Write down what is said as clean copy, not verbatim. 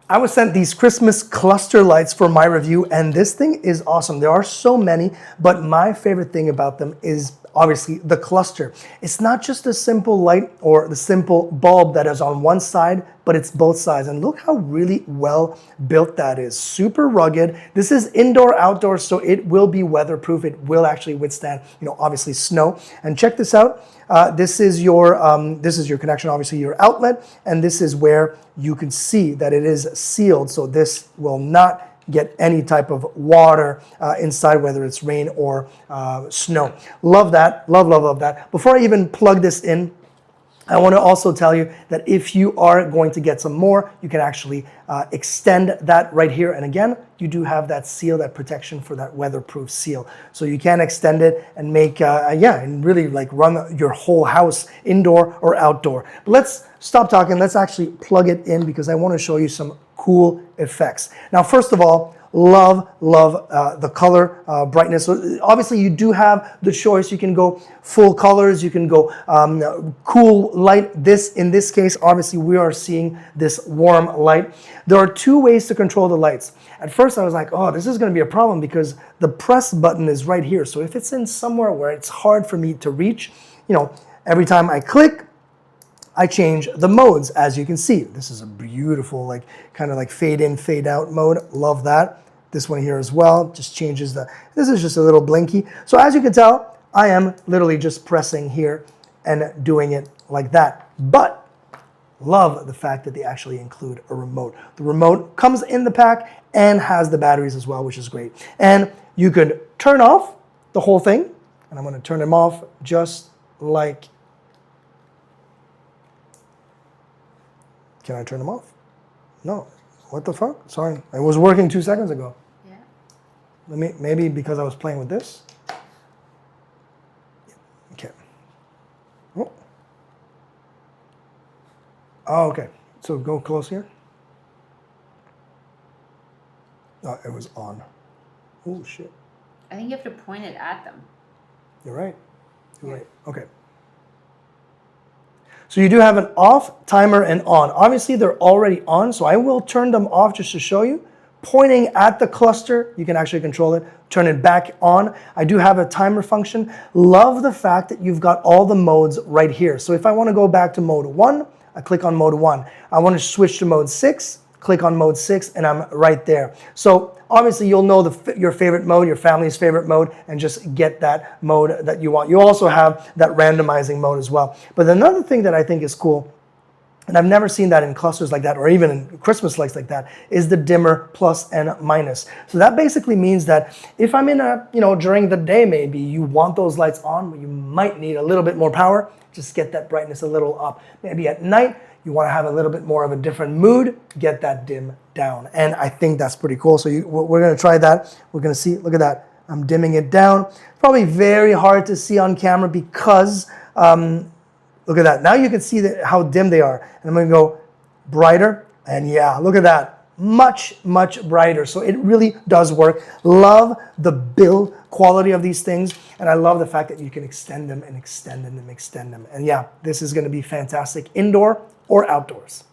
I was sent these Christmas cluster lights for my review, and this thing is awesome. There are so many, but my favorite thing about them is obviously the cluster. It's not just a simple light or the simple bulb that is on one side, but it's both sides. And look how really well built that is. Super rugged. This is indoor, outdoor, so it will be weatherproof. It will actually withstand, obviously snow. And check this out. This is your connection, obviously your outlet, and this is where you can see that it is sealed, so this will not get any type of water inside, whether it's rain or snow. Love that, love that. Before I even plug this in, I want to also tell you that if you are going to get some more, you can actually extend that right here. And again, you do have that seal, that protection for that weatherproof seal. So you can extend it and make, and really like run your whole house indoor or outdoor. But let's stop talking. Let's actually plug it in because I want to show you some cool effects. Now, first of all, love the color brightness. So obviously you do have the choice. You can go full colors, you can go cool light. In this case, obviously we are seeing this warm light. There are two ways to control the lights. At first I was like, oh, this is going to be a problem because the press button is right here. So if it's in somewhere where it's hard for me to reach, every time I click, I change the modes. As you can see, this is a beautiful, kind of fade in, fade out mode. Love that. This one here as well just changes this is just a little blinky. So as you can tell, I am literally just pressing here and doing it like that. But love the fact that they actually include a remote. The remote comes in the pack and has the batteries as well, which is great. And you could turn off the whole thing, and I'm going to turn them off just like. Can I turn them off? No. What the fuck? Sorry. It was working 2 seconds ago. Yeah. Maybe because I was playing with this. Okay. Oh, okay. So go close here. Oh, it was on. Oh, shit. I think you have to point it at them. You're right. You're right. Okay. So you do have an off, timer, and on. Obviously, they're already on, so I will turn them off just to show you. Pointing at the cluster, you can actually control it. Turn it back on. I do have a timer function. Love the fact that you've got all the modes right here. So if I want to go back to mode 1, I click on mode 1. I want to switch to mode 6, click on mode 6, and I'm right there. So obviously you'll know your favorite mode, your family's favorite mode, and just get that mode that you want. You also have that randomizing mode as well. But another thing that I think is cool, and I've never seen that in clusters like that or even in Christmas lights like that, is the dimmer plus and minus. So that basically means that if I'm in during the day maybe you want those lights on, but you might need a little bit more power, just get that brightness a little up. Maybe at night, you want to have a little bit more of a different mood, get that dim down. And I think that's pretty cool. So we're going to try that. We're going to see, look at that. I'm dimming it down. Probably very hard to see on camera because, look at that. Now you can see how dim they are. And I'm going to go brighter. And yeah, look at that. Much brighter. So it really does work. Love the build quality of these things. And I love the fact that you can extend them and extend them and extend them. And yeah, this is going to be fantastic indoor or outdoors.